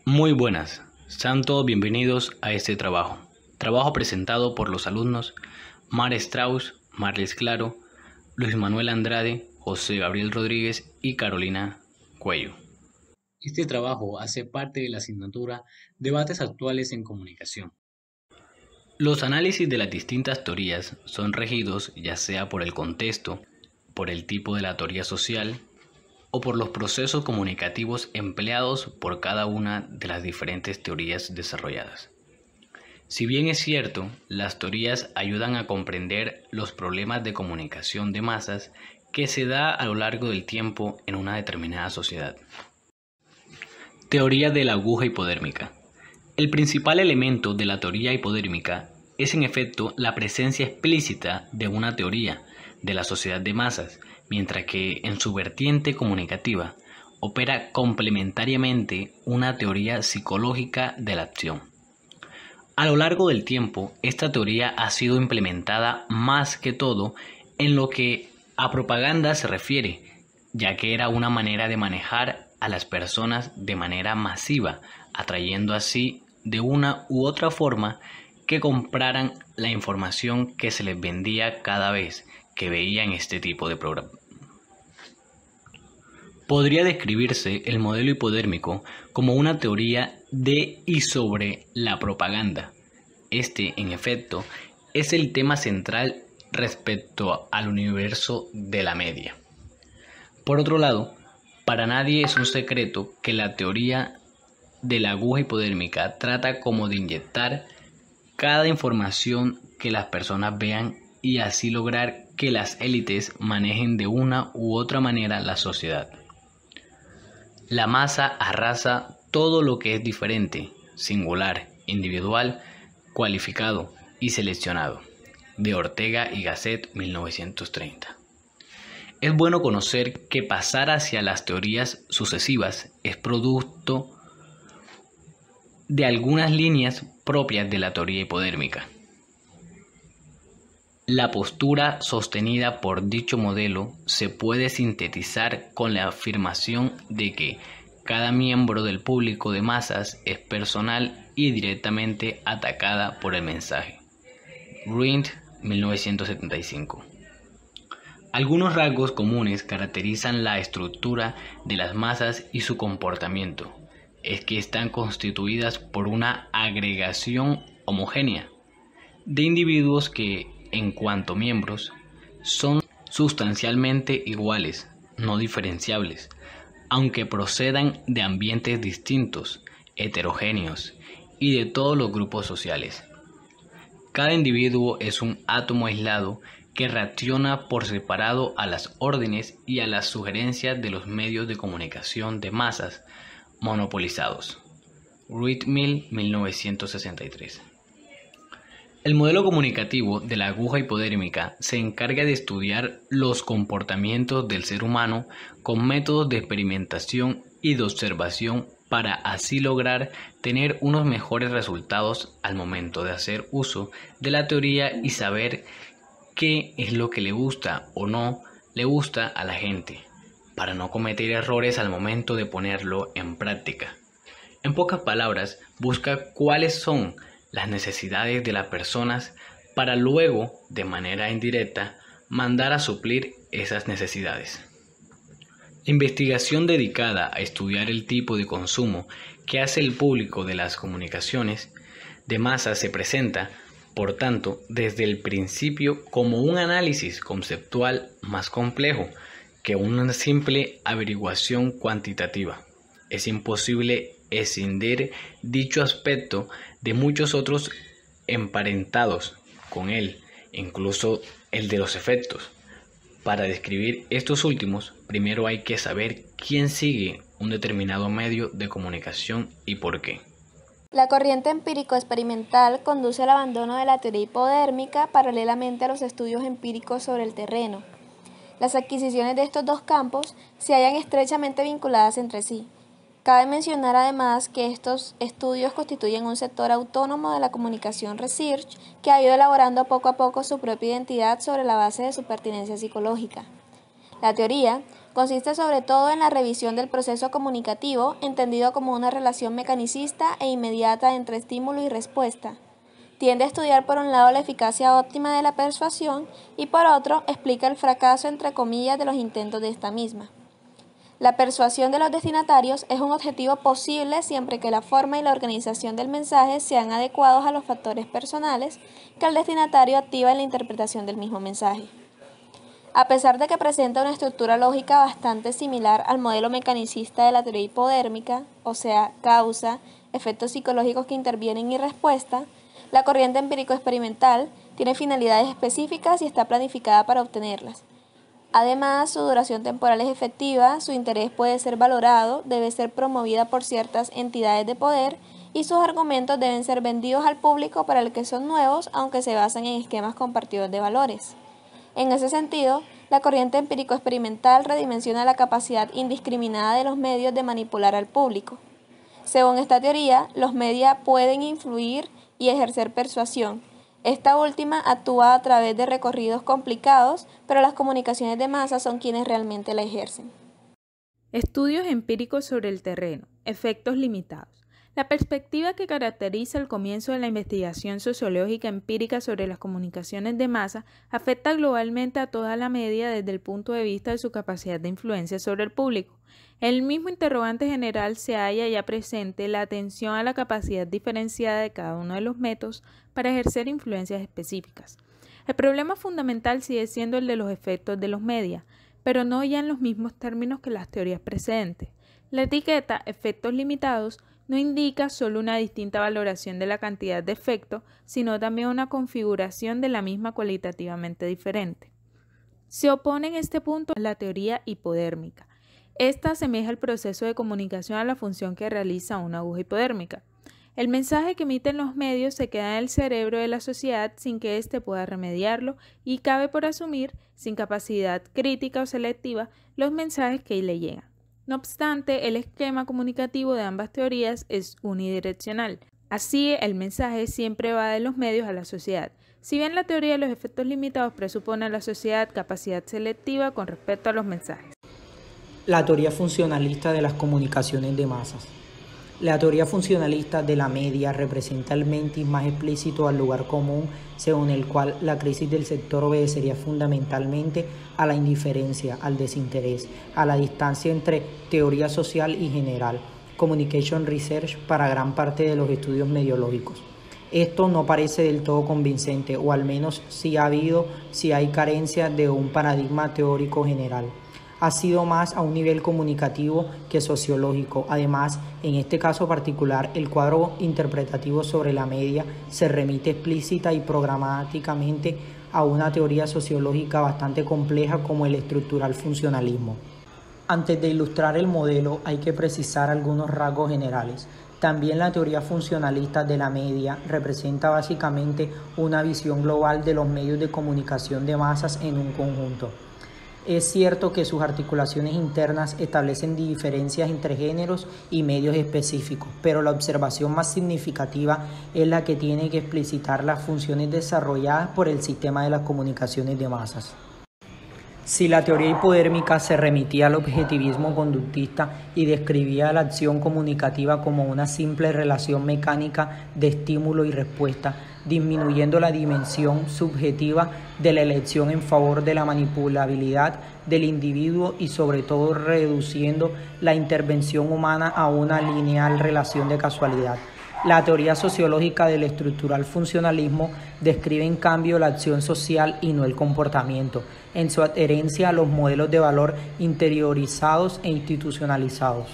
Muy buenas, sean todos bienvenidos a este trabajo presentado por los alumnos Mar Strauss, Marlis Claro, Luis Manuel Andrade, José Gabriel Rodríguez y Carolina Cuello. Este trabajo hace parte de la asignatura Debates actuales en comunicación. Los análisis de las distintas teorías son regidos ya sea por el contexto, por el tipo de la teoría social, o por los procesos comunicativos empleados por cada una de las diferentes teorías desarrolladas. Si bien es cierto, las teorías ayudan a comprender los problemas de comunicación de masas que se da a lo largo del tiempo en una determinada sociedad. Teoría de la aguja hipodérmica. El principal elemento de la teoría hipodérmica es en efecto la presencia explícita de una teoría de la sociedad de masas, mientras que en su vertiente comunicativa opera complementariamente una teoría psicológica de la acción. A lo largo del tiempo, esta teoría ha sido implementada más que todo en lo que a propaganda se refiere, ya que era una manera de manejar a las personas de manera masiva, atrayendo así de una u otra forma que compraran la información que se les vendía cada vez que veían este tipo de programa. Podría describirse el modelo hipodérmico como una teoría de y sobre la propaganda. Este, en efecto, es el tema central respecto al universo de la media. Por otro lado, para nadie es un secreto que la teoría de la aguja hipodérmica trata como de inyectar cada información que las personas vean y así lograr que las élites manejen de una u otra manera la sociedad. La masa arrasa todo lo que es diferente, singular, individual, cualificado y seleccionado. De Ortega y Gasset, 1930. Es bueno conocer que pasar hacia las teorías sucesivas es producto de algunas líneas propias de la teoría hipodérmica. La postura sostenida por dicho modelo se puede sintetizar con la afirmación de que cada miembro del público de masas es personal y directamente atacada por el mensaje. Rindt, 1975. Algunos rasgos comunes caracterizan la estructura de las masas y su comportamiento. Es que están constituidas por una agregación homogénea de individuos que, en cuanto miembros, son sustancialmente iguales, no diferenciables, aunque procedan de ambientes distintos, heterogéneos y de todos los grupos sociales. Cada individuo es un átomo aislado que reacciona por separado a las órdenes y a las sugerencias de los medios de comunicación de masas monopolizados. Ritmill, 1963. El modelo comunicativo de la aguja hipodérmica se encarga de estudiar los comportamientos del ser humano con métodos de experimentación y de observación para así lograr tener unos mejores resultados al momento de hacer uso de la teoría y saber qué es lo que le gusta o no le gusta a la gente, para no cometer errores al momento de ponerlo en práctica. En pocas palabras, busca cuáles son las necesidades de las personas para luego, de manera indirecta, mandar a suplir esas necesidades. La investigación dedicada a estudiar el tipo de consumo que hace el público de las comunicaciones de masas se presenta, por tanto, desde el principio como un análisis conceptual más complejo que una simple averiguación cuantitativa. Es imposible escindir dicho aspecto de muchos otros emparentados con él, incluso el de los efectos. Para describir estos últimos, primero hay que saber quién sigue un determinado medio de comunicación y por qué. La corriente empírico-experimental conduce al abandono de la teoría hipodérmica paralelamente a los estudios empíricos sobre el terreno. Las adquisiciones de estos dos campos se hallan estrechamente vinculadas entre sí. Cabe mencionar además que estos estudios constituyen un sector autónomo de la comunication research que ha ido elaborando poco a poco su propia identidad sobre la base de su pertinencia psicológica. La teoría Consiste sobre todo en la revisión del proceso comunicativo, entendido como una relación mecanicista e inmediata entre estímulo y respuesta. Tiende a estudiar por un lado la eficacia óptima de la persuasión y por otro explica el fracaso entre comillas de los intentos de esta misma. La persuasión de los destinatarios es un objetivo posible siempre que la forma y la organización del mensaje sean adecuados a los factores personales que el destinatario activa en la interpretación del mismo mensaje. A pesar de que presenta una estructura lógica bastante similar al modelo mecanicista de la teoría hipodérmica, o sea, causa, efectos psicológicos que intervienen y respuesta, la corriente empírico-experimental tiene finalidades específicas y está planificada para obtenerlas. Además, su duración temporal es efectiva, su interés puede ser valorado, debe ser promovida por ciertas entidades de poder y sus argumentos deben ser vendidos al público para el que son nuevos, aunque se basan en esquemas compartidos de valores. En ese sentido, la corriente empírico-experimental redimensiona la capacidad indiscriminada de los medios de manipular al público. Según esta teoría, los medios pueden influir y ejercer persuasión. Esta última actúa a través de recorridos complicados, pero las comunicaciones de masa son quienes realmente la ejercen. Estudios empíricos sobre el terreno, efectos limitados. La perspectiva que caracteriza el comienzo de la investigación sociológica empírica sobre las comunicaciones de masa afecta globalmente a toda la media desde el punto de vista de su capacidad de influencia sobre el público. En el mismo interrogante general se halla ya presente la atención a la capacidad diferenciada de cada uno de los métodos para ejercer influencias específicas. El problema fundamental sigue siendo el de los efectos de los media, pero no ya en los mismos términos que las teorías precedentes. La etiqueta efectos limitados no indica solo una distinta valoración de la cantidad de efecto, sino también una configuración de la misma cualitativamente diferente. Se opone en este punto a la teoría hipodérmica. Esta asemeja el proceso de comunicación a la función que realiza una aguja hipodérmica. El mensaje que emiten los medios se queda en el cerebro de la sociedad sin que éste pueda remediarlo y cabe por asumir, sin capacidad crítica o selectiva, los mensajes que le llegan. No obstante, el esquema comunicativo de ambas teorías es unidireccional. Así, el mensaje siempre va de los medios a la sociedad. Si bien la teoría de los efectos limitados presupone a la sociedad capacidad selectiva con respecto a los mensajes. La teoría funcionalista de las comunicaciones de masas. La teoría funcionalista de la media representa el mentis más explícito al lugar común, según el cual la crisis del sector obedecería fundamentalmente a la indiferencia, al desinterés, a la distancia entre teoría social y general, communication research para gran parte de los estudios mediológicos. Esto no parece del todo convincente, o al menos si hay carencia de un paradigma teórico general. Ha sido más a un nivel comunicativo que sociológico. Además, en este caso particular, el cuadro interpretativo sobre la media se remite explícita y programáticamente a una teoría sociológica bastante compleja como el estructural funcionalismo. Antes de ilustrar el modelo, hay que precisar algunos rasgos generales. También la teoría funcionalista de la media representa básicamente una visión global de los medios de comunicación de masas en un conjunto. Es cierto que sus articulaciones internas establecen diferencias entre géneros y medios específicos, pero la observación más significativa es la que tiene que explicitar las funciones desarrolladas por el sistema de las comunicaciones de masas. Si la teoría hipodérmica se remitía al objetivismo conductista y describía la acción comunicativa como una simple relación mecánica de estímulo y respuesta, disminuyendo la dimensión subjetiva de la elección en favor de la manipulabilidad del individuo y sobre todo reduciendo la intervención humana a una lineal relación de casualidad. La teoría sociológica del estructural funcionalismo describe en cambio la acción social y no el comportamiento, en su adherencia a los modelos de valor interiorizados e institucionalizados.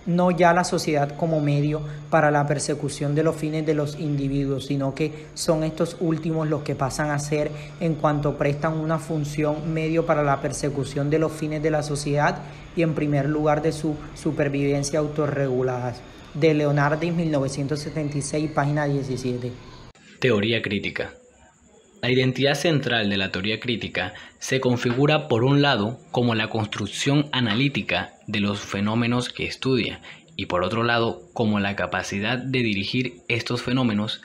No ya la sociedad como medio para la persecución de los fines de los individuos, sino que son estos últimos los que pasan a ser, en cuanto prestan una función, medio para la persecución de los fines de la sociedad y en primer lugar de su supervivencia autorreguladas. De Leonardi, 1976, página 17. Teoría crítica. La identidad central de la teoría crítica se configura por un lado como la construcción analítica de los fenómenos que estudia y por otro lado como la capacidad de dirigir estos fenómenos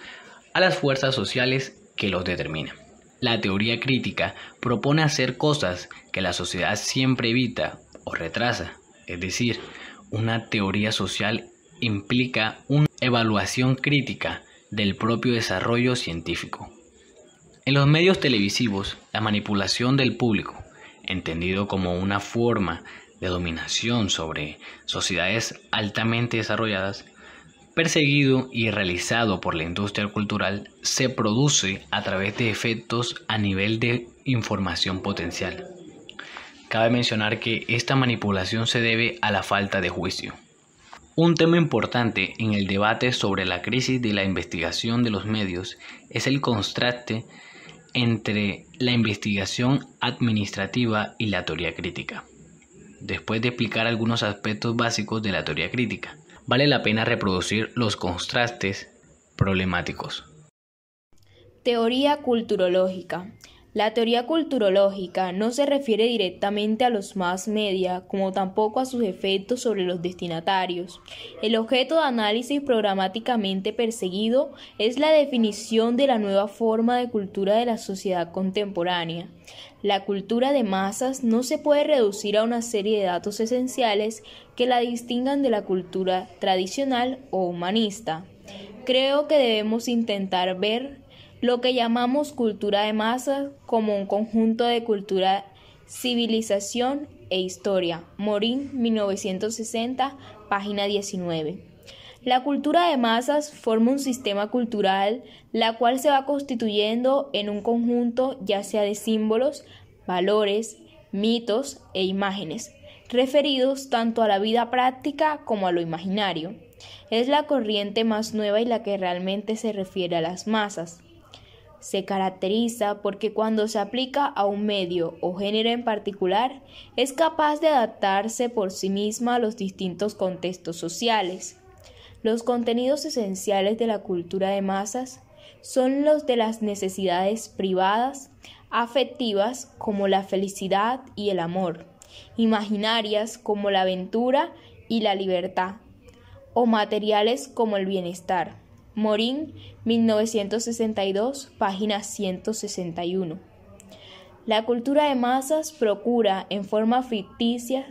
a las fuerzas sociales que los determinan. La teoría crítica propone hacer cosas que la sociedad siempre evita o retrasa, es decir, una teoría social implica una evaluación crítica del propio desarrollo científico. En los medios televisivos, la manipulación del público, entendido como una forma de dominación sobre sociedades altamente desarrolladas, perseguido y realizado por la industria cultural, se produce a través de efectos a nivel de información potencial. Cabe mencionar que esta manipulación se debe a la falta de juicio. Un tema importante en el debate sobre la crisis de la investigación de los medios es el contraste entre la investigación administrativa y la teoría crítica. Después de explicar algunos aspectos básicos de la teoría crítica, vale la pena reproducir los contrastes problemáticos. Teoría culturológica. La teoría culturológica no se refiere directamente a los mass media, como tampoco a sus efectos sobre los destinatarios. El objeto de análisis programáticamente perseguido es la definición de la nueva forma de cultura de la sociedad contemporánea. La cultura de masas no se puede reducir a una serie de datos esenciales que la distingan de la cultura tradicional o humanista. Creo que debemos intentar ver lo que llamamos cultura de masas como un conjunto de cultura, civilización e historia. Morin, 1960, página 19. La cultura de masas forma un sistema cultural, la cual se va constituyendo en un conjunto ya sea de símbolos, valores, mitos e imágenes, referidos tanto a la vida práctica como a lo imaginario. Es la corriente más nueva y la que realmente se refiere a las masas. Se caracteriza porque cuando se aplica a un medio o género en particular, es capaz de adaptarse por sí misma a los distintos contextos sociales. Los contenidos esenciales de la cultura de masas son los de las necesidades privadas, afectivas como la felicidad y el amor, imaginarias como la aventura y la libertad, o materiales como el bienestar. Morin, 1962, página 161. La cultura de masas procura, en forma ficticia,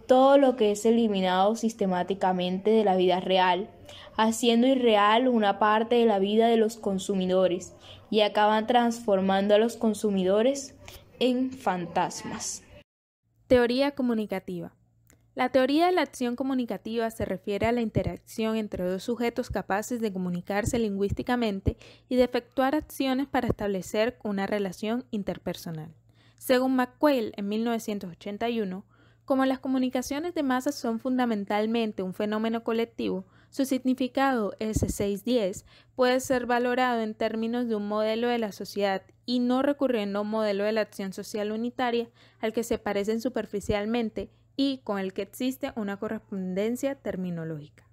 todo lo que es eliminado sistemáticamente de la vida real, haciendo irreal una parte de la vida de los consumidores y acaban transformando a los consumidores en fantasmas. Teoría comunicativa. La teoría de la acción comunicativa se refiere a la interacción entre dos sujetos capaces de comunicarse lingüísticamente y de efectuar acciones para establecer una relación interpersonal. Según McQuail, en 1981, como las comunicaciones de masas son fundamentalmente un fenómeno colectivo, su significado S610 puede ser valorado en términos de un modelo de la sociedad y no recurriendo a un modelo de la acción social unitaria al que se parecen superficialmente y con el que existe una correspondencia terminológica.